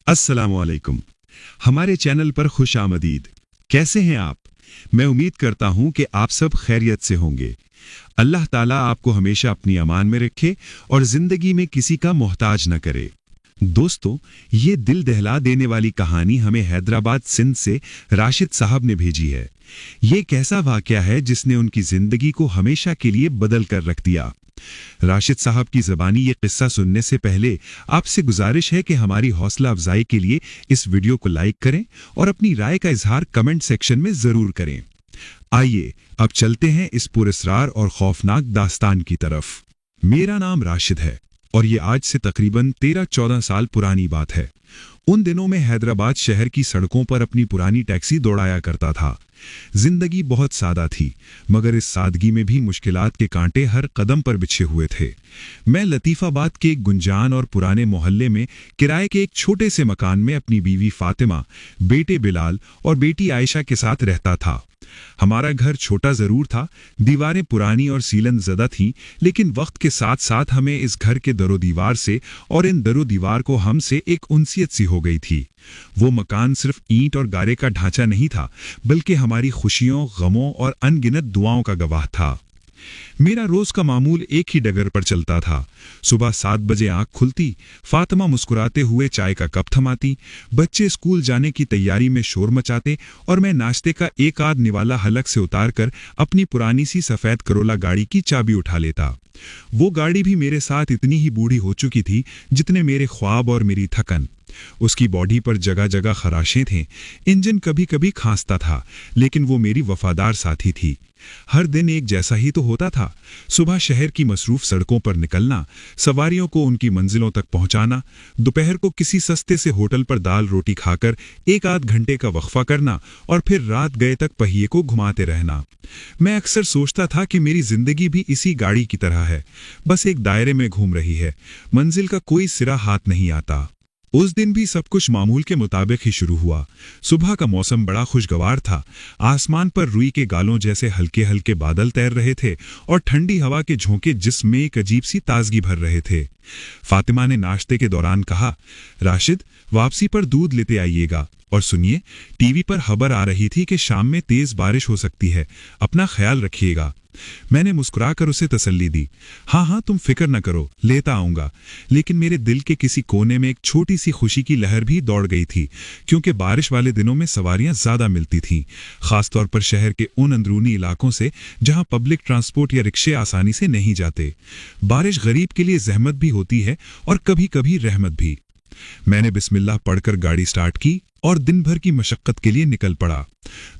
अस्सलामुअलैकुम। हमारे चैनल पर खुश आमदीद। कैसे हैं आप? मैं उम्मीद करता हूं कि आप सब खैरियत से होंगे। अल्लाह ताला आपको हमेशा अपनी अमान में रखे और जिंदगी में किसी का मोहताज न करे। दोस्तों, ये दिल दहला देने वाली कहानी हमें हैदराबाद सिंध से राशिद साहब ने भेजी है। ये एक ऐसा वाकया है जिसने उनकी जिंदगी को हमेशा के लिए बदल कर रख दिया। राशिद साहब की ज़बानी ये किस्सा सुनने से पहले आपसे गुजारिश है कि हमारी हौसला अफजाई के लिए इस वीडियो को लाइक करें और अपनी राय का इजहार कमेंट सेक्शन में जरूर करें। आइए अब चलते हैं इस पुरस्कार और खौफनाक दास्तान की तरफ। मेरा नाम राशिद है और ये आज से तकरीबन 13-14 साल पुरानी बात है। उन दिनों में हैदराबाद शहर की सड़कों पर अपनी पुरानी टैक्सी दौड़ाया करता था। जिंदगी बहुत सादा थी, मगर इस सादगी में भी मुश्किलात के कांटे हर कदम पर बिछे हुए थे। मैं लतीफाबाद के एक गुंजान और पुराने मोहल्ले में किराए के एक छोटे से मकान में अपनी बीवी फातिमा, बेटे बिलाल और बेटी आयशा के साथ रहता था। हमारा घर छोटा जरूर था, दीवारें पुरानी और सीलन ज़दा थीं, लेकिन वक्त के साथ साथ हमें इस घर के दरो दीवार से और इन दरो दीवार को हमसे एक उनसियत सी हो गई थी। वो मकान सिर्फ ईंट और गारे का ढांचा नहीं था, बल्कि हमारी खुशियों, गमों और अनगिनत दुआओं का गवाह था। मेरा रोज का मामूल एक ही डगर पर चलता था। सुबह 7 बजे आंख खुलती, फातिमा मुस्कुराते हुए चाय का कप थमाती, बच्चे स्कूल जाने की तैयारी में शोर मचाते और मैं नाश्ते का एक आध निवाला हलक से उतारकर अपनी पुरानी सी सफेद करोला गाड़ी की चाबी उठा लेता। वो गाड़ी भी मेरे साथ इतनी ही बूढ़ी हो चुकी थी जितने मेरे ख्वाब और मेरी थकन। उसकी बॉडी पर जगह जगह खराशें थे, इंजन कभी कभी खांसता था, लेकिन वो मेरी वफादार साथी थी। हर दिन एक जैसा ही तो होता था। सुबह शहर की मसरूफ सड़कों पर निकलना, सवारियों को उनकी मंजिलों तक पहुंचाना, दोपहर को किसी सस्ते से होटल पर दाल रोटी खाकर एक आध घंटे का वक्फा करना और फिर रात गए तक पहिए को घुमाते रहना। मैं अक्सर सोचता था कि मेरी जिंदगी भी इसी गाड़ी की तरह है, बस एक दायरे में घूम रही है, मंजिल का कोई सिरा हाथ नहीं आता। उस दिन भी सब कुछ मामूल के मुताबिक ही शुरू हुआ। सुबह का मौसम बड़ा खुशगवार था। आसमान पर रुई के गालों जैसे हल्के हल्के बादल तैर रहे थे और ठंडी हवा के झोंके जिस्म में एक अजीब सी ताजगी भर रहे थे। फातिमा ने नाश्ते के दौरान कहा, राशिद, वापसी पर दूध लेते आइएगा, और सुनिए, टीवी पर खबर आ रही थी कि शाम में तेज बारिश हो सकती है, अपना ख्याल रखिएगा। मैंने मुस्कुराकर उसे तसल्ली दी। हाँ, तुम फिक्र न करो, लेता आऊंगा। लेकिन मेरे दिल के किसी कोने में एक छोटी सी खुशी की लहर भी दौड़ गई थी, क्योंकि बारिश वाले दिनों में सवारियां ज्यादा मिलती थीं, खासतौर पर शहर के उन अंदरूनी इलाकों से जहां पब्लिक ट्रांसपोर्ट या रिक्शे आसानी से नहीं जाते। बारिश गरीब के लिए जहमत भी होती है और कभी कभी रहमत भी। मैंने बिस्मिल्लाह पढ़कर गाड़ी स्टार्ट की और दिन भर की मशक्कत के लिए निकल पड़ा।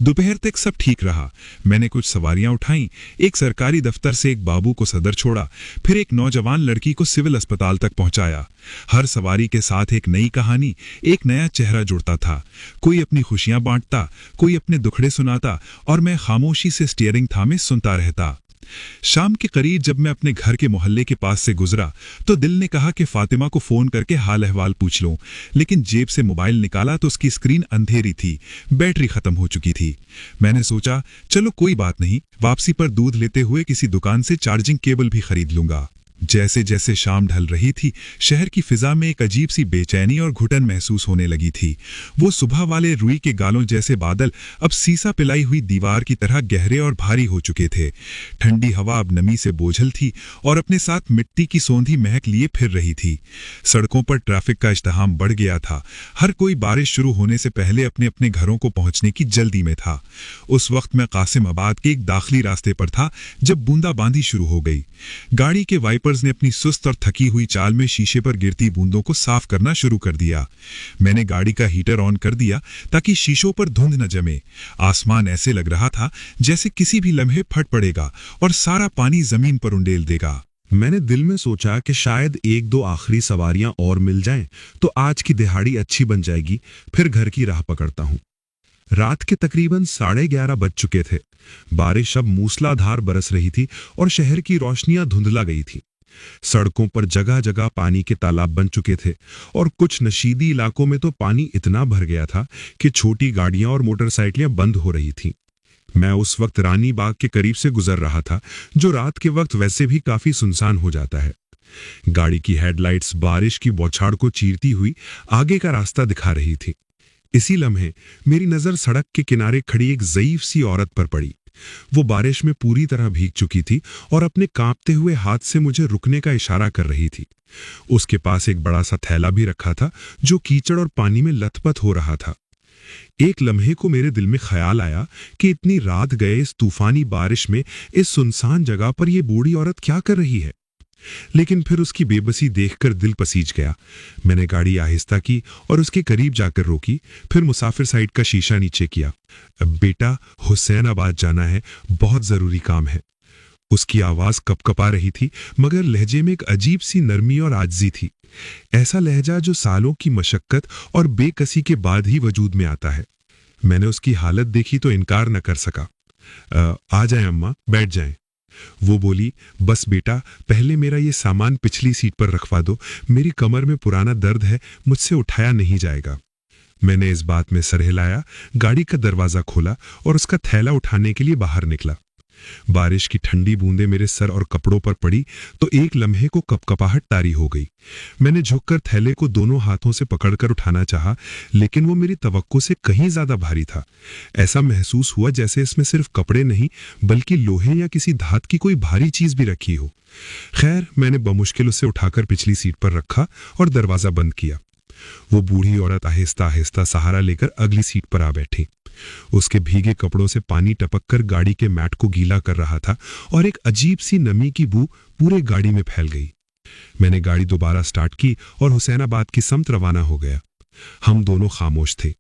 दोपहर तक सब ठीक रहा। मैंने कुछ सवारियां उठाईं, एक सरकारी दफ्तर से एक बाबू को सदर छोड़ा, फिर एक नौजवान लड़की को सिविल अस्पताल तक पहुंचाया। हर सवारी के साथ एक नई कहानी, एक नया चेहरा जुड़ता था। कोई अपनी खुशियां बांटता, कोई अपने दुखड़े सुनाता और मैं खामोशी से स्टीयरिंग थामे सुनता रहता। शाम के करीब जब मैं अपने घर के मोहल्ले के पास से गुजरा तो दिल ने कहा कि फातिमा को फोन करके हाल अहवाल पूछ लूं, लेकिन जेब से मोबाइल निकाला तो उसकी स्क्रीन अंधेरी थी, बैटरी खत्म हो चुकी थी। मैंने सोचा, चलो कोई बात नहीं, वापसी पर दूध लेते हुए किसी दुकान से चार्जिंग केबल भी खरीद लूंगा। जैसे जैसे शाम ढल रही थी, शहर की फिजा में एक अजीब सी बेचैनी और घुटन महसूस होने लगी थी। वो सुबह वाले रुई के गालों जैसे बादल अब सीसा पिलाई हुई दीवार की तरह गहरे और भारी हो चुके थे। ठंडी हवा अब नमी से बोझल थी और अपने साथ मिट्टी की सौंधी महक लिए फिर रही थी। सड़कों पर ट्रैफिक का इज्तिहाम बढ़ गया था। हर कोई बारिश शुरू होने से पहले अपने अपने घरों को पहुंचने की जल्दी में था। उस वक्त मैं कासिमाबाद के एक दाखिली रास्ते पर था जब बूंदाबांदी शुरू हो गई। गाड़ी के वाइपर्स ने अपनी सुस्त और थकी हुई चाल में शीशे पर गिरती बूंदों को साफ करना शुरू कर दिया। मैंने गाड़ी का हीटर ऑन कर दिया ताकि शीशों पर धुंध न जमे। आसमान ऐसे लग रहा था जैसे किसी भी लम्हे फट पड़ेगा और सारा पानी जमीन पर उंडेल देगा। मैंने दिल में सोचा कि शायद 1-2 आखिरी सवारियां और मिल जाएं तो आज की दिहाड़ी अच्छी बन जाएगी, फिर घर की राह पकड़ता हूं। रात के तकरीबन 11:30 बज चुके थे। बारिश अब मूसलाधार बरस रही थी और शहर की रोशनियां धुंधला गई थी। सड़कों पर जगह जगह पानी के तालाब बन चुके थे और कुछ नशीदी इलाकों में तो पानी इतना भर गया था कि छोटी गाड़ियां और मोटरसाइकिलें बंद हो रही थीं। मैं उस वक्त रानी बाग के करीब से गुजर रहा था, जो रात के वक्त वैसे भी काफी सुनसान हो जाता है। गाड़ी की हेडलाइट्स बारिश की बौछार को चीरती हुई आगे का रास्ता दिखा रही थी। इसी लम्हे मेरी नजर सड़क के किनारे खड़ी एक ज़ईफ सी औरत पर पड़ी। वो बारिश में पूरी तरह भीग चुकी थी और अपने कांपते हुए हाथ से मुझे रुकने का इशारा कर रही थी। उसके पास एक बड़ा सा थैला भी रखा था जो कीचड़ और पानी में लथपथ हो रहा था। एक लम्हे को मेरे दिल में ख्याल आया कि इतनी रात गए इस तूफानी बारिश में इस सुनसान जगह पर यह बूढ़ी औरत क्या कर रही है। लेकिन फिर उसकी बेबसी देखकर दिल पसीज गया। मैंने गाड़ी आहिस्ता की और उसके करीब जाकर रोकी, फिर मुसाफिर साइड का शीशा नीचे किया। बेटा, हुसैनाबाद जाना है, बहुत जरूरी काम है। उसकी आवाज कपकपा रही थी, मगर लहजे में एक अजीब सी नरमी और आजिज़ी थी। ऐसा लहजा जो सालों की मशक्कत और बेकसी के बाद ही वजूद में आता है। मैंने उसकी हालत देखी तो इनकार न कर सका। आ जाएं अम्मा, बैठ जाएं। वो बोली, बस बेटा, पहले मेरा ये सामान पिछली सीट पर रखवा दो, मेरी कमर में पुराना दर्द है, मुझसे उठाया नहीं जाएगा। मैंने इस बात में सर हिलाया, गाड़ी का दरवाजा खोला और उसका थैला उठाने के लिए बाहर निकला। बारिश की ठंडी बूंदें मेरे सर और कपड़ों पर पड़ी तो एक लम्हे को कपकपाहट तारी हो गई। मैंने झुककर थैले को दोनों हाथों से पकड़कर उठाना चाहा, लेकिन वो मेरी तवक्को से कहीं ज्यादा भारी था। ऐसा महसूस हुआ जैसे इसमें सिर्फ कपड़े नहीं बल्कि लोहे या किसी धात की कोई भारी चीज भी रखी हो। खैर, मैंने बमुश्किल उसे उठाकर पिछली सीट पर रखा और दरवाजा बंद किया। वो बूढ़ी औरत आहिस्ता आहिस्ता सहारा लेकर अगली सीट पर आ बैठी। उसके भीगे कपड़ों से पानी टपककर गाड़ी के मैट को गीला कर रहा था और एक अजीब सी नमी की बू पूरे गाड़ी में फैल गई। मैंने गाड़ी दोबारा स्टार्ट की और हुसैनाबाद की समत रवाना हो गया। हम दोनों खामोश थे।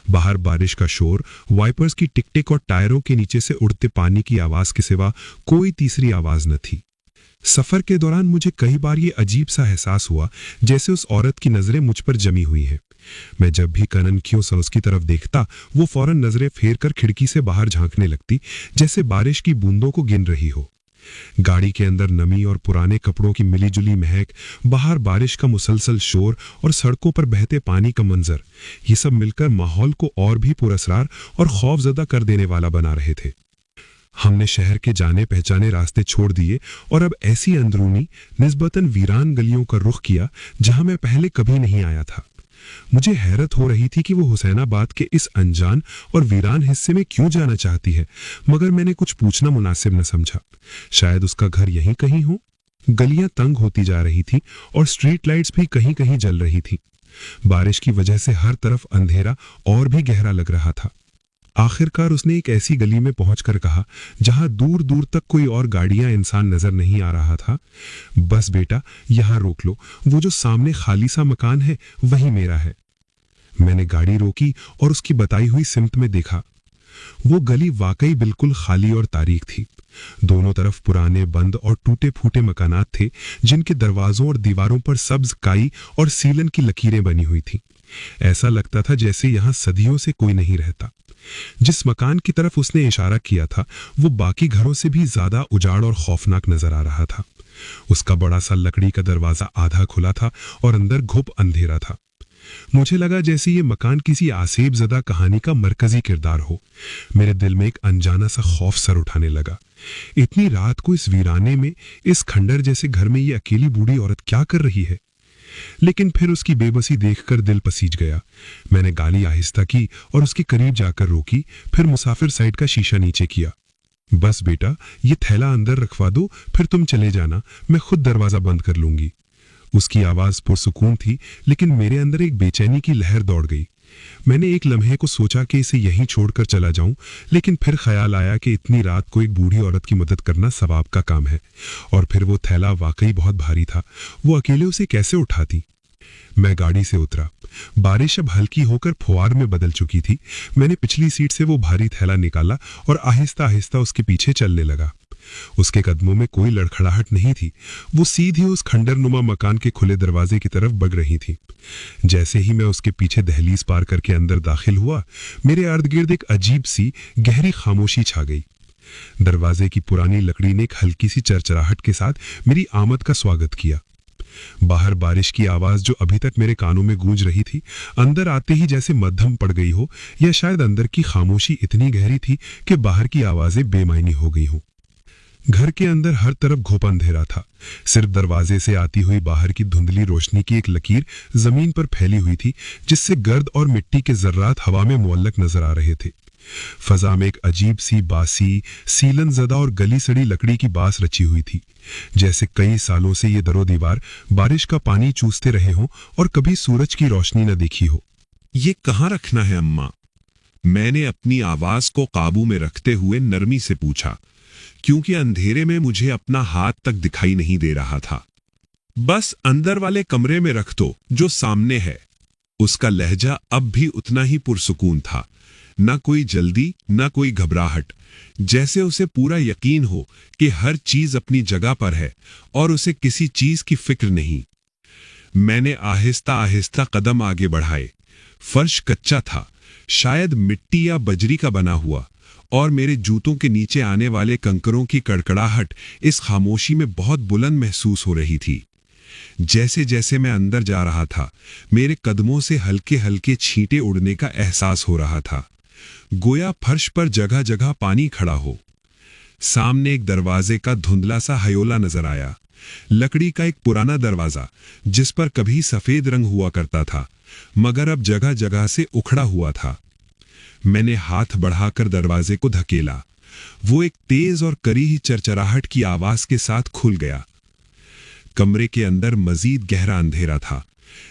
बाहर बारिश का शोर, वाइपर्स की टिक टिक और टायरों के नीचे से उड़ते पानी की आवाज के सिवा कोई तीसरी आवाज न थी। सफर के दौरान मुझे कई बार ये अजीब सा एहसास हुआ जैसे उस औरत की नजरें मुझ पर जमी हुई हैं। मैं जब भी कननखियों से उसकी तरफ देखता, वो फौरन नजरें फेर कर खिड़की से बाहर झांकने लगती, जैसे बारिश की बूंदों को गिन रही हो। गाड़ी के अंदर नमी और पुराने कपड़ों की मिलीजुली महक, बाहर बारिश का मुसलसल शोर और सड़कों पर बहते पानी का मंजर, ये सब मिलकर माहौल को और भी पुरअसरार और खौफजदा कर देने वाला बना रहे थे। हमने शहर के जाने पहचाने रास्ते छोड़ दिए और अब ऐसी अंदरूनी निस्बतन वीरान गलियों का रुख किया जहां मैं पहले कभी नहीं आया था। मुझे हैरत हो रही थी कि वो हुसैनाबाद के इस अनजान और वीरान हिस्से में क्यों जाना चाहती है, मगर मैंने कुछ पूछना मुनासिब न समझा। शायद उसका घर यहीं कहीं हो। गलियां तंग होती जा रही थी और स्ट्रीट लाइट्स भी कहीं कहीं जल रही थी। बारिश की वजह से हर तरफ अंधेरा और भी गहरा लग रहा था। आखिरकार उसने एक ऐसी गली में पहुंचकर कहा जहां दूर दूर तक कोई और गाड़ियां इंसान नजर नहीं आ रहा था। बस बेटा, यहां रोक लो, वो जो सामने खाली सा मकान है वही मेरा है। मैंने गाड़ी रोकी और उसकी बताई हुई सिमत में देखा। वो गली वाकई बिल्कुल खाली और तारीक थी। दोनों तरफ पुराने बंद और टूटे फूटे मकानात थे, जिनके दरवाजों और दीवारों पर सब्ज काई और सीलन की लकीरें बनी हुई थी। ऐसा लगता था जैसे यहां सदियों से कोई नहीं रहता। जिस मकान की तरफ उसने इशारा किया था वो बाकी घरों से भी ज्यादा उजाड़ और खौफनाक नजर आ रहा था। उसका बड़ा सा लकड़ी का दरवाजा आधा खुला था और अंदर घुप अंधेरा था। मुझे लगा जैसे ये मकान किसी आसेब ज़दा कहानी का मरकजी किरदार हो। मेरे दिल में एक अनजाना सा खौफ सर उठाने लगा। इतनी रात को इस वीराने में, इस खंडर जैसे घर में ये अकेली बूढ़ी औरत क्या कर रही है? लेकिन फिर उसकी बेबसी देखकर दिल पसीज गया। मैंने गाड़ी आहिस्ता की और उसके करीब जाकर रोकी, फिर मुसाफिर साइड का शीशा नीचे किया। बस बेटा, ये थैला अंदर रखवा दो, फिर तुम चले जाना, मैं खुद दरवाजा बंद कर लूंगी। उसकी आवाज पुरसुकून थी, लेकिन मेरे अंदर एक बेचैनी की लहर दौड़ गई। मैंने एक लम्हे को सोचा कि इसे यहीं छोड़कर चला जाऊं, लेकिन फिर ख्याल आया कि इतनी रात को एक बूढ़ी औरत की मदद करना सवाब का काम है, और फिर वो थैला वाकई बहुत भारी था। वो अकेले उसे कैसे उठाती? मैं गाड़ी से उतरा। बारिश अब हल्की होकर फुहार में बदल चुकी थी। मैंने पिछली सीट से वो भारी थैला निकाला और आहिस्ता आहिस्ता उसके पीछे चलने लगा। उसके कदमों में कोई लड़खड़ाहट नहीं थी। वो सीधे उस खंडरनुमा मकान के खुले दरवाजे की तरफ बढ़ रही थी। जैसे ही मैं उसके पीछे दहलीज पार करके अंदर दाखिल हुआ, मेरे इर्द गिर्द एक अजीब सी गहरी खामोशी छा गई। दरवाजे की पुरानी लकड़ी ने एक हल्की सी चरचराहट के साथ मेरी आमद का स्वागत किया। बाहर बारिश की आवाज जो अभी तक मेरे कानों में गूंज रही थी, अंदर आते ही जैसे मद्धम पड़ गई हो, या शायद अंदर की खामोशी इतनी गहरी थी कि बाहर की आवाजें बेमायनी हो गई हों। घर के अंदर हर तरफ घोपा अंधेरा था। सिर्फ दरवाजे से आती हुई बाहर की धुंधली रोशनी की एक लकीर जमीन पर फैली हुई थी, जिससे गर्द और मिट्टी के जर्रात हवा में मुअल्लक नजर आ रहे थे। फजा में एक अजीब सी बासी, सीलन ज़दा और गली सड़ी लकड़ी की बास रची हुई थी, जैसे कई सालों से ये दरो दीवार बारिश का पानी चूसते रहे हों और कभी सूरज की रोशनी न देखी हो। ये कहाँ रखना है अम्मा? मैंने अपनी आवाज को काबू में रखते हुए नरमी से पूछा, क्योंकि अंधेरे में मुझे अपना हाथ तक दिखाई नहीं दे रहा था। बस अंदर वाले कमरे में रख दो, जो सामने है। उसका लहजा अब भी उतना ही पुरसुकून था, न कोई जल्दी न कोई घबराहट, जैसे उसे पूरा यकीन हो कि हर चीज अपनी जगह पर है और उसे किसी चीज की फिक्र नहीं। मैंने आहिस्ता आहिस्ता कदम आगे बढ़ाए। फर्श कच्चा था, शायद मिट्टी या बजरी का बना हुआ, और मेरे जूतों के नीचे आने वाले कंकरों की कड़कड़ाहट इस खामोशी में बहुत बुलंद महसूस हो रही थी। जैसे जैसे मैं अंदर जा रहा था, मेरे कदमों से हल्के हल्के छींटे उड़ने का एहसास हो रहा था, गोया फर्श पर जगह जगह पानी खड़ा हो। सामने एक दरवाजे का धुंधला सा हयोला नजर आया, लकड़ी का एक पुराना दरवाजा, जिस पर कभी सफेद रंग हुआ करता था, मगर अब जगह जगह से उखड़ा हुआ था। मैंने हाथ बढ़ाकर दरवाजे को धकेला। वो एक तेज और कड़ी ही चरचराहट की आवाज के साथ खुल गया। कमरे के अंदर मजीद गहरा अंधेरा था,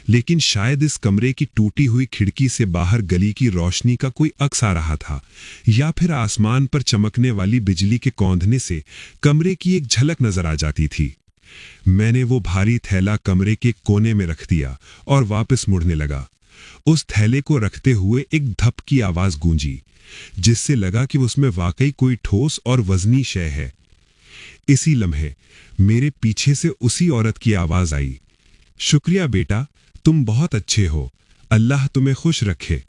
लेकिन शायद इस कमरे की टूटी हुई खिड़की से बाहर गली की रोशनी का कोई अक्स आ रहा था, या फिर आसमान पर चमकने वाली बिजली के कौंधने से कमरे की एक झलक नजर आ जाती थी। मैंने वो भारी थैला कमरे के कोने में रख दिया और वापस मुड़ने लगा। उस थैले को रखते हुए एक धप की आवाज गूंजी, जिससे लगा कि उसमें वाकई कोई ठोस और वजनी शय है। इसी लम्हे मेरे पीछे से उसी औरत की आवाज आई, शुक्रिया बेटा, तुम बहुत अच्छे हो, अल्लाह तुम्हें खुश रखे।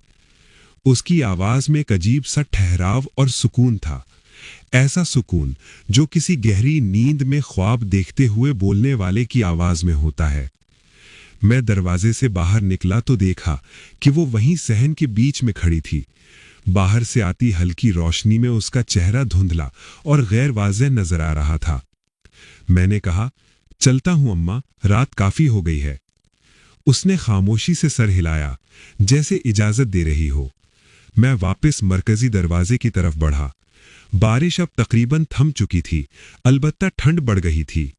उसकी आवाज में एक अजीब सा ठहराव और सुकून था, ऐसा सुकून जो किसी गहरी नींद में ख्वाब देखते हुए बोलने वाले की आवाज में होता है। मैं दरवाजे से बाहर निकला तो देखा कि वो वहीं सहन के बीच में खड़ी थी। बाहर से आती हल्की रोशनी में उसका चेहरा धुंधला और गैर वाज़ेह नजर आ रहा था। मैंने कहा, चलता हूं अम्मा, रात काफी हो गई है। उसने खामोशी से सर हिलाया, जैसे इजाजत दे रही हो। मैं वापस मरकजी दरवाजे की तरफ बढ़ा। बारिश अब तकरीबन थम चुकी थी, अलबत्ता ठंड बढ़ गई थी।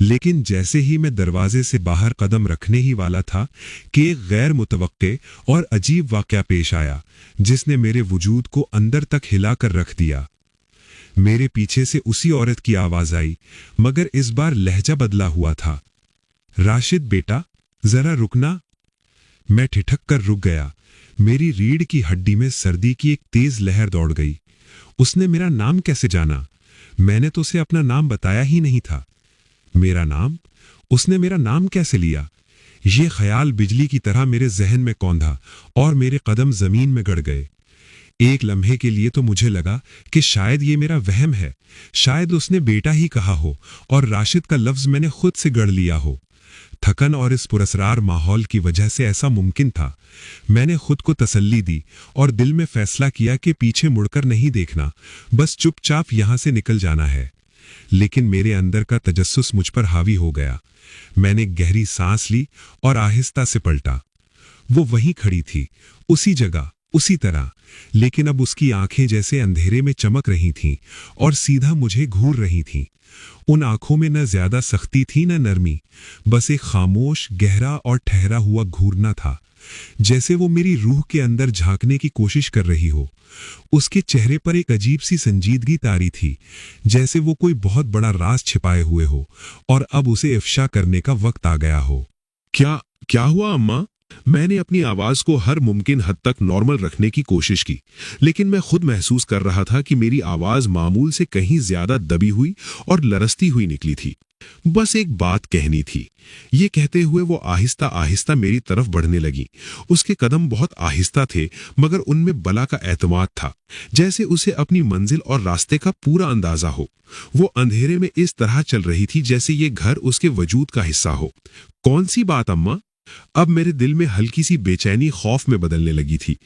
लेकिन जैसे ही मैं दरवाजे से बाहर कदम रखने ही वाला था कि एक गैर मुतवक्के और अजीब वाक़या पेश आया, जिसने मेरे वजूद को अंदर तक हिलाकर रख दिया। मेरे पीछे से उसी औरत की आवाज आई, मगर इस बार लहजा बदला हुआ था। राशिद बेटा, जरा रुकना। मैं ठिठक कर रुक गया। मेरी रीढ़ की हड्डी में सर्दी की एक तेज लहर दौड़ गई। उसने मेरा नाम कैसे जाना? मैंने तो उसे अपना नाम बताया ही नहीं था। मेरा नाम? उसने मेरा नाम कैसे लिया? ये ख्याल बिजली की तरह मेरे जहन में कौंधा और मेरे कदम जमीन में गड़ गए। एक लम्हे के लिए तो मुझे लगा कि शायद ये मेरा वहम है, शायद उसने बेटा ही कहा हो और राशिद का लफ्ज मैंने खुद से गढ़ लिया हो। थकन और इस पुरस्रार माहौल की वजह से ऐसा मुमकिन था। मैंने खुद को तसल्ली दी और दिल में फैसला किया कि पीछे मुड़कर नहीं देखना, बस चुपचाप यहां से निकल जाना है। लेकिन मेरे अंदर का तजस्सुस मुझ पर हावी हो गया। मैंने गहरी सांस ली और आहिस्ता से पलटा। वो वहीं खड़ी थी, उसी जगह, उसी तरह, लेकिन अब उसकी आंखें जैसे अंधेरे में चमक रही थीं और सीधा मुझे घूर रही थीं। उन आंखों में न ज्यादा सख्ती थी न नरमी, बस एक खामोश, गहरा और ठहरा हुआ घूरना था, जैसे वो मेरी रूह के अंदर झांकने की कोशिश कर रही हो। उसके चेहरे पर एक अजीब सी संजीदगी तारी थी, जैसे वो कोई बहुत बड़ा राज छिपाए हुए हो और अब उसे इफ्शा करने का वक्त आ गया हो। क्या हुआ अम्मा? मैंने अपनी आवाज को हर मुमकिन हद तक नॉर्मल रखने की कोशिश की, लेकिन मैं खुद महसूस कर रहा था कि मेरी आवाज मामूल से कहीं ज्यादा दबी हुई और लरसती हुई निकली थी। बस एक बात कहनी थी। ये कहते हुए वो आहिस्ता आहिस्ता मेरी तरफ बढ़ने लगी। उसके कदम बहुत आहिस्ता थे, मगर उनमें बला का एतमाद था, जैसे उसे अपनी मंजिल और रास्ते का पूरा अंदाजा हो। वो अंधेरे में इस तरह चल रही थी जैसे ये घर उसके वजूद का हिस्सा हो। कौन सी बात अम्मा? अब मेरे दिल में हल्की सी बेचैनी खौफ में बदलने लगी थी।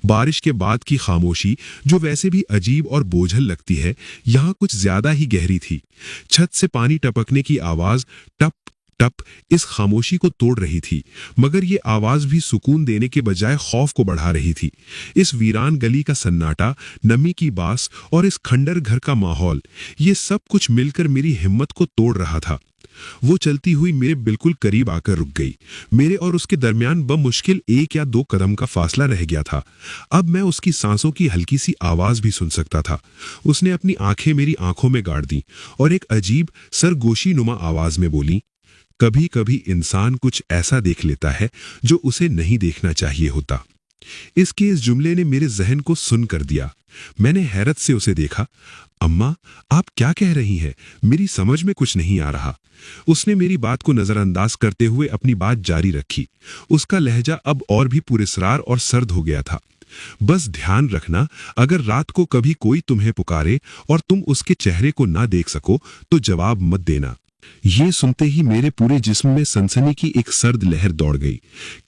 बारिश के बाद की खामोशी, जो वैसे भी अजीब और बोझल लगती है, यहाँ कुछ ज्यादा ही गहरी थी। छत से पानी टपकने की आवाज टप टप इस खामोशी को तोड़ रही थी, मगर ये आवाज भी सुकून देने के बजाय खौफ को बढ़ा रही थी। इस वीरान गली का सन्नाटा, नमी की बास और इस खंडर घर का माहौल, ये सब कुछ मिलकर मेरी हिम्मत को तोड़ रहा था। वो चलती हुई मेरे बिल्कुल करीब आकर रुक गई। मेरे और उसके दरमियान बमुश्किल 1 या 2 कदम का फासला रह गया था। अब मैं उसकी सांसों की हल्की सी आवाज भी सुन सकता था। उसने अपनी आंखें मेरी आंखों में गाड़ दी और एक अजीब सरगोशी नुमा आवाज में बोली, कभी कभी इंसान कुछ ऐसा देख लेता है जो उसे नहीं देखना चाहिए होता। इसके इस जुमले ने मेरे जहन को सुन कर दिया। मैंने हैरत से उसे देखा। अम्मा, आप क्या कह रही हैं? मेरी समझ में कुछ नहीं आ रहा। उसने मेरी बात को नजरअंदाज करते हुए अपनी बात जारी रखी। उसका लहजा अब और भी पुरस्रार और सर्द हो गया था। बस ध्यान रखना, अगर रात को कभी कोई तुम्हें पुकारे और तुम उसके चेहरे को ना देख सको तो जवाब मत देना। ये सुनते ही मेरे पूरे जिस्म में सनसनी की एक सर्द लहर दौड़ गई।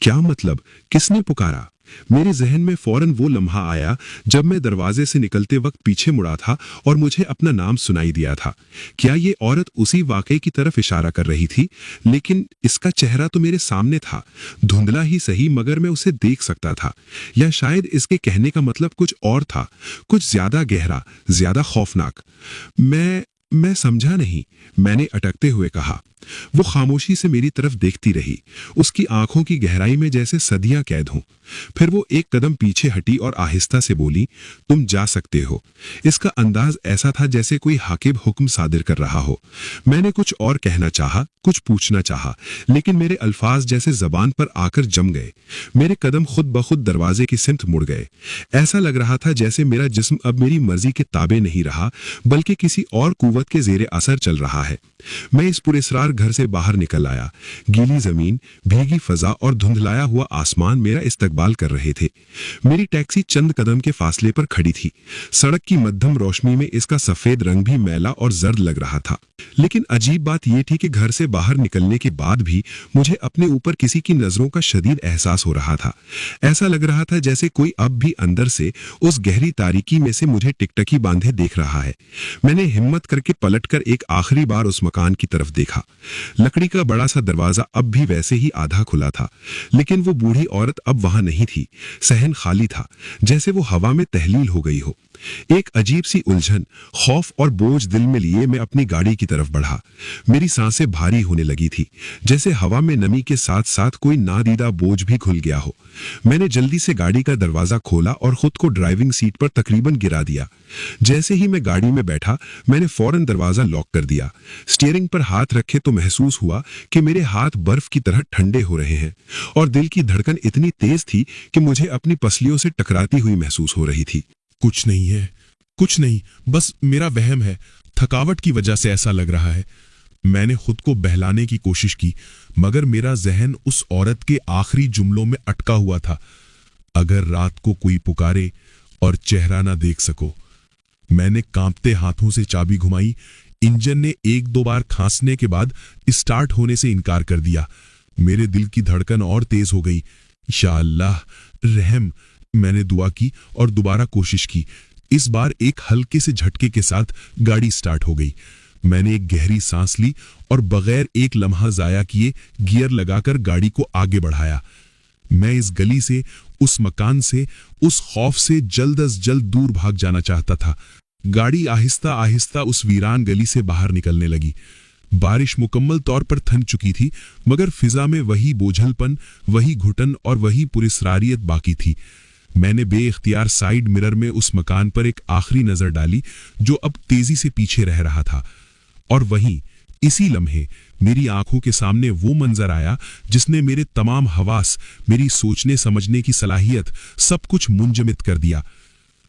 क्या मतलब? किसने पुकारा? मेरे जहन में फौरन वो लम्हा आया जब मैं दरवाजे से निकलते वक्त पीछे मुड़ा था और मुझे अपना नाम सुनाई दिया था। क्या ये औरत उसी वाकये की तरफ इशारा कर रही थी? लेकिन इसका चेहरा तो मेरे सामने था, धुंधला ही सही, मगर मैं उसे देख सकता था। या शायद इसके कहने का मतलब कुछ और था, कुछ ज्यादा गहरा, ज्यादा खौफनाक। मैं समझा नहीं, मैंने अटकते हुए कहा। वो खामोशी से मेरी तरफ देखती रही, उसकी आंखों की गहराई में जैसे सदियां कैद हों। फिर वो एक कदम पीछे हटी और आहिस्ता से बोली, तुम जा सकते हो। इसका अंदाज ऐसा था जैसे कोई हाकिम हुक्म सादिर कर रहा हो। मैंने कुछ और कहना चाहा, कुछ पूछना चाहा, लेकिन मेरे अल्फाज जैसे जबान पर आकर जम गए। मेरे कदम खुद ब खुद दरवाजे की सिमत मुड़ गए। ऐसा लग रहा था जैसे मेरा जिस्म अब मेरी मर्जी के ताबे नहीं रहा, बल्कि किसी और कुव्वत के जेरे असर चल रहा है। मैं इस पुरस्रार घर से बाहर निकल आया। गीली जमीन, भीगी फजा और धुंधलाया हुआ आसमान मेरा इस्तकबाल कर रहे थे। मेरी टैक्सी चंद कदम के फासले पर खड़ी थी। सड़क की मध्यम रोशनी में इसका सफेद रंग भी मैला और जर्द लग रहा था। लेकिन अजीब बात यह थी कि घर से बाहर निकलने के बाद भी मुझे अपने ऊपर किसी की नजरों का शदीद एहसास हो रहा था। ऐसा लग रहा था जैसे कोई अब भी अंदर से, उस गहरी तारीकी में से मुझे टिकटकी बांधे देख रहा है। मैंने हिम्मत करके पलटकर एक आखिरी बार उस मकान की तरफ देखा। लकड़ी का बड़ा सा दरवाजा अब भी वैसे ही आधा खुला था, लेकिन वो बूढ़ी औरत अब वहां नहीं थी। सहन खाली था, जैसे वो हवा में तहलील हो गई हो। एक अजीब सी उलझन, खौफ और बोझ दिल में लिए मैं अपनी गाड़ी की तरफ बढ़ा। मेरी सांसें भारी होने लगी थी, जैसे हवा में नमी के साथ साथ कोई नादीदा बोझ भी घुल गया हो। मैंने जल्दी से गाड़ी का दरवाजा खोला और खुद को ड्राइविंग सीट पर तकरीबन गिरा दिया। जैसे ही मैं गाड़ी में बैठा, मैंने फौरन दरवाजा लॉक कर दिया। स्टीयरिंग पर हाथ रखे तो महसूस हुआ कि मेरे हाथ बर्फ की तरह ठंडे हो रहे हैं और दिल की धड़कन इतनी तेज थी कि मुझे अपनी पसलियों से टकराती हुई महसूस हो रही थी। कुछ नहीं है, कुछ नहीं, बस मेरा वहम है। थकावट की वजह से ऐसा लग रहा है। मैंने खुद को बहलाने की कोशिश की, मगर मेरा जहन उस औरत के आखिरी जुमलों में अटका हुआ था। अगर रात को कोई पुकारे और चेहरा ना देख सको। मैंने कांपते हाथों से चाबी घुमाई। इंजन ने 1-2 बार खांसने के बाद स्टार्ट होने से इनकार कर दिया। मेरे दिल की धड़कन और तेज हो गई। या अल्लाह रहम, मैंने दुआ की और दोबारा कोशिश की। इस बार एक हल्के से झटके के साथ गाड़ी स्टार्ट हो गई। मैंने एक गहरी सांस ली और बगैर एक लम्हा जाया किए गियर लगाकर गाड़ी को आगे बढ़ाया। मैं इस गली से, उस मकान से, उस खौफ से जल्द अज जल्द दूर भाग जाना चाहता था। गाड़ी आहिस्ता आहिस्ता उस वीरान गली से बाहर निकलने लगी। बारिश मुकम्मल तौर पर थम चुकी थी, मगर फिजा में वही बोझलपन, वही घुटन और वही पुरस्रारियत बाकी थी। मैंने बेइख्तियार साइड मिरर में उस मकान पर एक आखिरी नजर डाली जो अब तेजी से पीछे रह रहा था, और वहीं इसी लम्हे मेरी आंखों के सामने वो मंजर आया जिसने मेरे तमाम हवास, मेरी सोचने समझने की सलाहियत, सब कुछ मुंजमद कर दिया।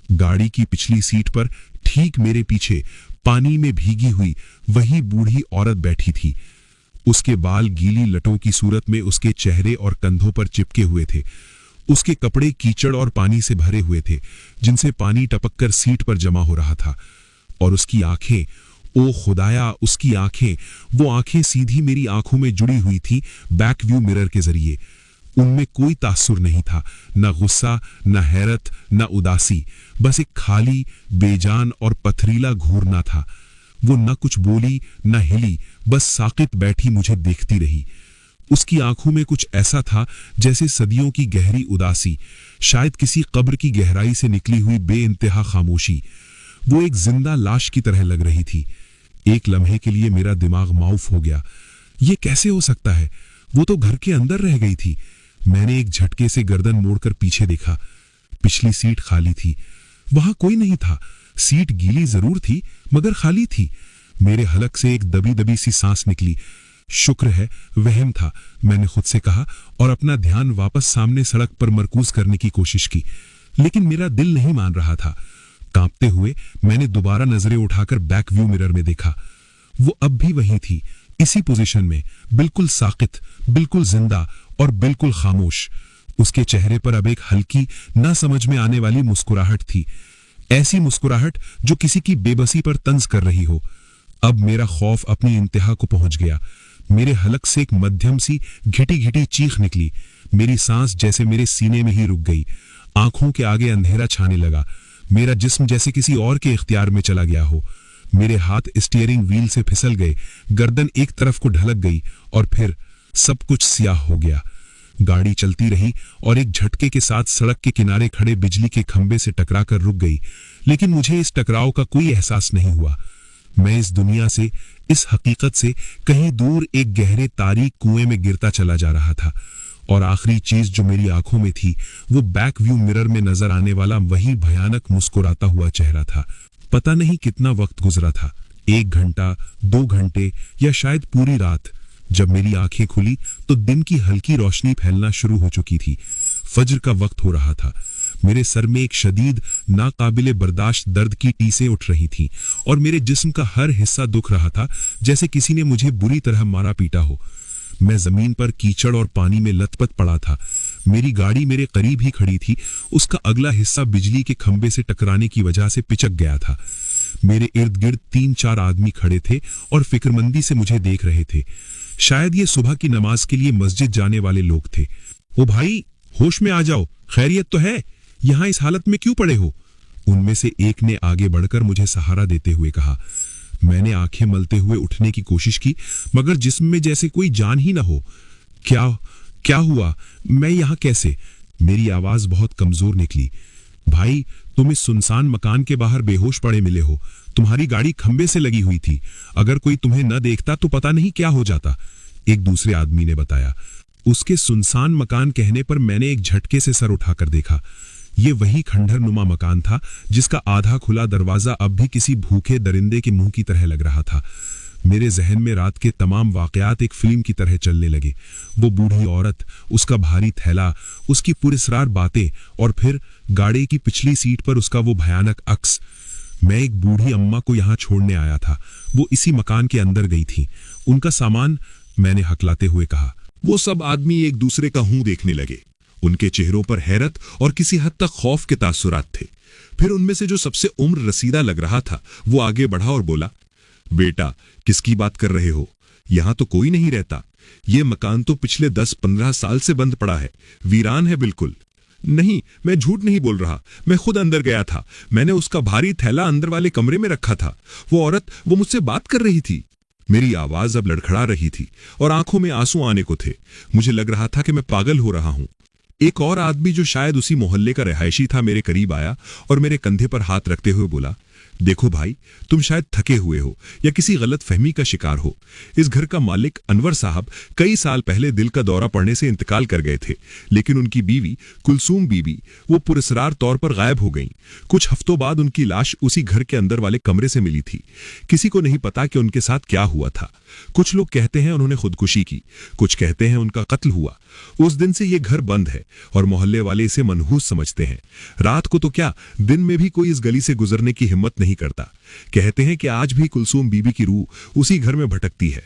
गाड़ी की पिछली सीट पर ठीक मेरे पीछे पानी में भीगी हुई वही बूढ़ी औरत बैठी थी। उसके बाल गीली लटों की सूरत में उसके चेहरे और कंधों पर चिपके हुए थे। उसके कपड़े कीचड़ और पानी से भरे हुए थे, जिनसे पानी टपककर सीट पर जमा हो रहा था, और उसकी आंखें ओ खुदाया, उसकी आंखें, वो आंखें सीधी मेरी आंखों में जुड़ी हुई थी बैक व्यू मिरर के जरिए। उनमें कोई तासुर नहीं था, न गुस्सा, न हैरत, न उदासी, बस एक खाली, बेजान और पथरीला घूरना था। वो न कुछ बोली न हिली, बस साकित बैठी मुझे देखती रही। उसकी आंखों में कुछ ऐसा था जैसे सदियों की गहरी उदासी, शायद किसी कब्र की गहराई से निकली हुई बेइंतहा खामोशी। वो एक जिंदा लाश की तरह लग रही थी। एक लम्हे के लिए मेरा दिमाग माउफ हो गया। ये कैसे हो सकता है? वो तो घर के अंदर रह गई थी। मैंने एक झटके से गर्दन मोड़कर पीछे देखा। पिछली सीट खाली थी। वहां कोई नहीं था। सीट गीली जरूर थी मगर खाली थी। मेरे हलक से एक दबी दबी सी सांस निकली। शुक्र है, वहम था, मैंने खुद से कहा और अपना ध्यान वापस सामने सड़क पर मरकूज करने की कोशिश की। लेकिन मेरा दिल नहीं मान रहा था। कांपते हुए मैंने दोबारा नजरें उठाकर बैक व्यू मिरर में देखा। वो अब भी वहीं थी, इसी पोजीशन में, बिल्कुल साकित, बिल्कुल जिंदा और बिल्कुल खामोश। उसके चेहरे पर अब एक हल्की, ना समझ में आने वाली मुस्कुराहट थी। ऐसी मुस्कुराहट जो किसी की बेबसी पर तंज कर रही हो। अब मेरा खौफ अपनी इंतहा को पहुंच गया। मेरे हलक से एक मध्यम सी घिटी घिटी चीख निकली। मेरी सांस जैसे मेरे सीने में ही रुक गई। आंखों के आगे अंधेरा छाने लगा। मेरा जिस्म जैसे किसी और के इख्तियार में चला गया हो। मेरे हाथ स्टीयरिंग व्हील से फिसल गए, गर्दन एक तरफ को ढलक गई और फिर सब कुछ सियाह हो गया। गाड़ी चलती रही और एक झटके के साथ सड़क के किनारे खड़े बिजली के खंभे से टकराकर रुक गई। लेकिन मुझे इस टकराव का कोई एहसास नहीं हुआ। मैं इस दुनिया से, इस हकीकत से कहीं दूर एक गहरे तारीक कुएं में गिरता चला जा रहा था। और आखिरी चीज जो मेरी आंखों में थी वो बैक व्यू मिरर में नजर आने वाला वही भयानक मुस्कुराता हुआ चेहरा था। पता नहीं कितना वक्त गुजरा था, 1 घंटा, 2 घंटे या शायद पूरी रात। जब मेरी आंखें खुली तो दिन की हल्की रोशनी फैलना शुरू हो चुकी थी। फज्र का वक्त हो रहा था। मेरे सर में एक शदीद, नाकाबिले बर्दाश्त दर्द की टीसें उठ रही थीं और मेरे जिस्म का हर हिस्सा दुख रहा था, जैसे किसी ने मुझे बुरी तरह मारा पीटा हो। मैं जमीन पर कीचड़ और पानी में लथपथ पड़ा था। मेरी गाड़ी मेरे करीब ही खड़ी थी। उसका अगला हिस्सा बिजली के खंभे से टकराने की वजह से पिचक गया था। मेरे इर्द गिर्द 3-4 आदमी खड़े थे और फिक्रमंदी से मुझे देख रहे थे। शायद ये सुबह की नमाज के लिए मस्जिद जाने वाले लोग थे। ओ भाई, होश में आ जाओ, खैरियत तो है? यहां इस हालत में क्यों पड़े हो? उनमें से एक ने आगे बढ़कर मुझे सहारा देते हुए कहा। मैंने आंखें मलते हुए उठने की कोशिश की मगर जिस्म में जैसे कोई जान ही ना हो। क्या हुआ? मैं यहां कैसे? मेरी आवाज बहुत कमजोर निकली। भाई, तुम इस सुनसान मकान के बाहर बेहोश पड़े मिले हो। तुम्हारी गाड़ी खंबे से लगी हुई थी। अगर कोई तुम्हें न देखता तो पता नहीं क्या हो जाता, एक दूसरे आदमी ने बताया। उसके सुनसान मकान कहने पर मैंने एक झटके से सर उठाकर देखा। ये वही खंडहर नुमा मकान था जिसका आधा खुला दरवाजा अब भी किसी भूखे दरिंदे के मुंह की तरह लग रहा था। मेरे जहन में रात के तमाम वाकयात एक फिल्म की तरह चलने लगे। वो बूढ़ी औरत, उसका भारी थैला, उसकी पुरस्रार बातें और फिर गाड़ी की पिछली सीट पर उसका वो भयानक अक्स। मैं एक बूढ़ी अम्मा को यहाँ छोड़ने आया था। वो इसी मकान के अंदर गई थी। उनका सामान, मैंने हकलाते हुए कहा। वो सब आदमी एक दूसरे का मुंह देखने लगे। उनके चेहरों पर हैरत और किसी हद तक खौफ के तासुरात थे। फिर उनमें से जो सबसे उम्र रसीदा लग रहा था वो आगे बढ़ा और बोला, बेटा, किसकी बात कर रहे हो? यहां तो कोई नहीं रहता। ये मकान तो पिछले 10-15 साल से बंद पड़ा है, वीरान है बिल्कुल। नहीं, मैं झूठ नहीं बोल रहा। मैं खुद अंदर गया था। मैंने उसका भारी थैला अंदर वाले कमरे में रखा था। वो औरत, वो मुझसे बात कर रही थी। मेरी आवाज अब लड़खड़ा रही थी और आंखों में आंसू आने को थे। मुझे लग रहा था कि मैं पागल हो रहा हूं। एक और आदमी जो शायद उसी मोहल्ले का रिहायशी था मेरे करीब आया और मेरे कंधे पर हाथ रखते हुए बोला, देखो भाई, तुम शायद थके हुए हो या किसी गलत फहमी का शिकार हो। इस घर का मालिक अनवर साहब कई साल पहले दिल का दौरा पड़ने से इंतकाल कर गए थे, लेकिन उनकी बीवी कुलसूम बीबी, वो पुरस्रार तौर पर गायब हो गईं। कुछ हफ्तों बाद उनकी लाश उसी घर के अंदर वाले कमरे से मिली थी। किसी को नहीं पता कि उनके साथ क्या हुआ था। कुछ लोग कहते हैं उन्होंने खुदकुशी की, कुछ कहते हैं उनका कत्ल हुआ। उस दिन से ये घर बंद है और मोहल्ले वाले इसे मनहूस समझते हैं। रात को तो क्या, दिन में भी कोई इस गली से गुजरने की हिम्मत नहीं करता। कहते हैं कि आज भी कुलसूम बीबी की रूह उसी घर में भटकती है।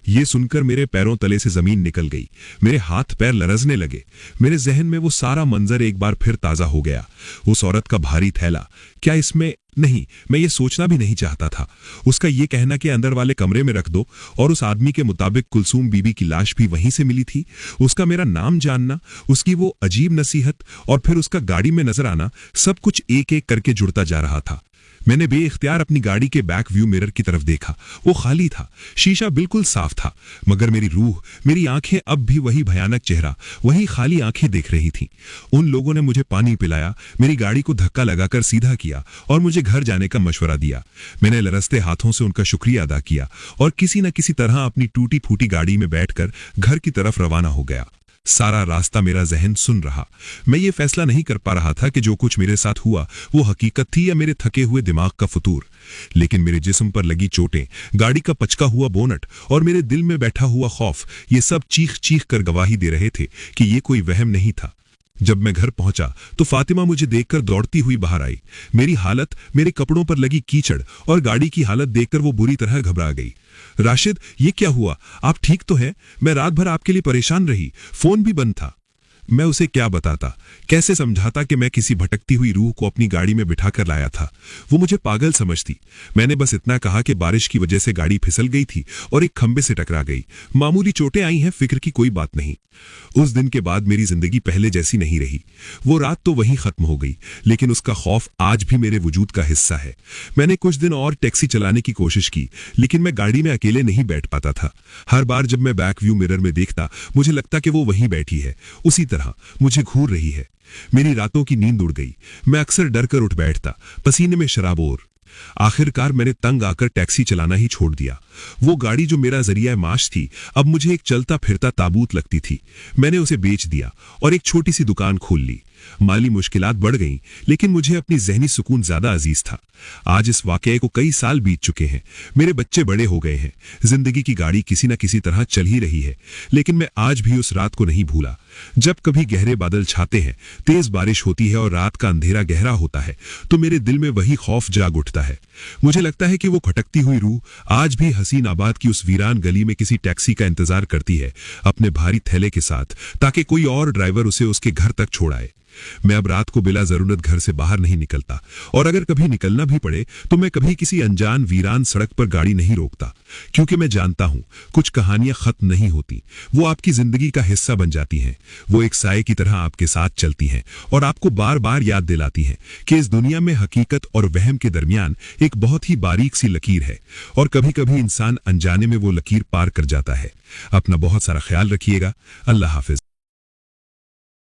ये सुनकर मेरे पैरों तले से जमीन निकल गई। मेरे हाथ पैर लरजने लगे। मेरे जहन में वो सारा मंजर एक बार फिर ताजा हो गया। उस औरत का भारी थैला, क्या इसमें नहीं, मैं ये सोचना भी नहीं चाहता था। उसका ये कहना कि अंदर वाले कमरे में रख दो, और उस आदमी के मुताबिक कुलसूम बीबी की लाश भी वहीं से मिली थी। उसका मेरा नाम जानना, उसकी वो अजीब नसीहत और फिर उसका गाड़ी में नजर आना, सब कुछ एक एक करके जुड़ता जा रहा था। मैंने बेइख्तियार अपनी गाड़ी के बैक व्यू मिरर की तरफ देखा। वो खाली था, शीशा बिल्कुल साफ था, मगर मेरी रूह, मेरी आंखें अब भी वही भयानक चेहरा, वही खाली आंखें देख रही थीं। उन लोगों ने मुझे पानी पिलाया, मेरी गाड़ी को धक्का लगाकर सीधा किया और मुझे घर जाने का मशवरा दिया। मैंने लरजते हाथों से उनका शुक्रिया अदा किया और किसी न किसी तरह अपनी टूटी फूटी गाड़ी में बैठकर घर की तरफ रवाना हो गया। सारा रास्ता मेरा जहन सुन रहा। मैं ये फैसला नहीं कर पा रहा था कि जो कुछ मेरे साथ हुआ वो हकीकत थी या मेरे थके हुए दिमाग का फतूर। लेकिन मेरे जिस्म पर लगी चोटें, गाड़ी का पचका हुआ बोनट और मेरे दिल में बैठा हुआ खौफ, ये सब चीख चीख कर गवाही दे रहे थे कि ये कोई वहम नहीं था। जब मैं घर पहुंचा तो फातिमा मुझे देखकर दौड़ती हुई बाहर आई। मेरी हालत, मेरे कपड़ों पर लगी कीचड़ और गाड़ी की हालत देखकर वो बुरी तरह घबरा गई। राशिद, ये क्या हुआ? आप ठीक तो हैं? मैं रात भर आपके लिए परेशान रही, फोन भी बंद था। मैं उसे क्या बताता, कैसे समझाता कि मैं किसी भटकती हुई रूह को अपनी गाड़ी में बिठा कर लाया था। वो मुझे पागल समझती। मैंने बस इतना कहा कि बारिश की वजह से गाड़ी फिसल गई थी और एक खंबे से टकरा गई। मामूली चोटें आई हैं, फिक्र की कोई बात नहीं। उस दिन के बाद मेरी जिंदगी पहले जैसी नहीं रही। वो रात तो वहीं खत्म हो गई, लेकिन उसका खौफ आज भी मेरे वजूद का हिस्सा है। मैंने कुछ दिन और टैक्सी चलाने की कोशिश की, लेकिन मैं गाड़ी में अकेले नहीं बैठ पाता था। हर बार जब मैं बैक व्यू मिरर में देखता, मुझे लगता कि वो वहीं बैठी है, उसी तरह मुझे घूर रही है। मेरी रातों की नींद उड़ गई। मैं अक्सर डर कर उठ बैठता, पसीने में शराबोर। आखिरकार मैंने तंग आकर टैक्सी चलाना ही छोड़ दिया। वो गाड़ी जो मेरा जरिया माश थी, अब मुझे एक चलता फिरता ताबूत लगती थी। मैंने उसे बेच दिया और एक छोटी सी दुकान खोल ली। माली मुश्किलात बढ़ गईं, लेकिन मुझे अपनी जहनी सुकून ज्यादा अजीज था। आज इस वाकये को कई साल बीत चुके हैं। मेरे बच्चे बड़े हो गए हैं। जिंदगी की गाड़ी किसी न किसी तरह चल ही रही है, लेकिन मैं आज भी उस रात को नहीं भूला। जब कभी गहरे बादल छाते हैं, तेज बारिश होती है और रात का अंधेरा गहरा होता है, तो मेरे दिल में वही खौफ जाग उठता है। मुझे लगता है कि वो भटकती हुई रूह आज भी हसीन आबाद की उस वीरान गली में किसी टैक्सी का इंतजार करती है, अपने भारी थैले के साथ, ताकि कोई और ड्राइवर उसे उसके घर तक छोड़ाए। मैं अब रात को बिला जरूरत घर से बाहर नहीं निकलता, और अगर कभी निकलना भी पड़े तो मैं कभी किसी अनजान वीरान सड़क पर गाड़ी नहीं रोकता, क्योंकि मैं जानता हूं कुछ कहानियां खत्म नहीं होती। वो आपकी जिंदगी का हिस्सा बन जाती हैं। वो एक साए की तरह आपके साथ चलती हैं और आपको बार बार याद दिलाती हैं कि इस दुनिया में हकीकत और वहम के दरमियान एक बहुत ही बारीक सी लकीर है, और कभी कभी इंसान अनजाने में वो लकीर पार कर जाता है। अपना बहुत सारा ख्याल रखिएगा। अल्लाह हाफिज।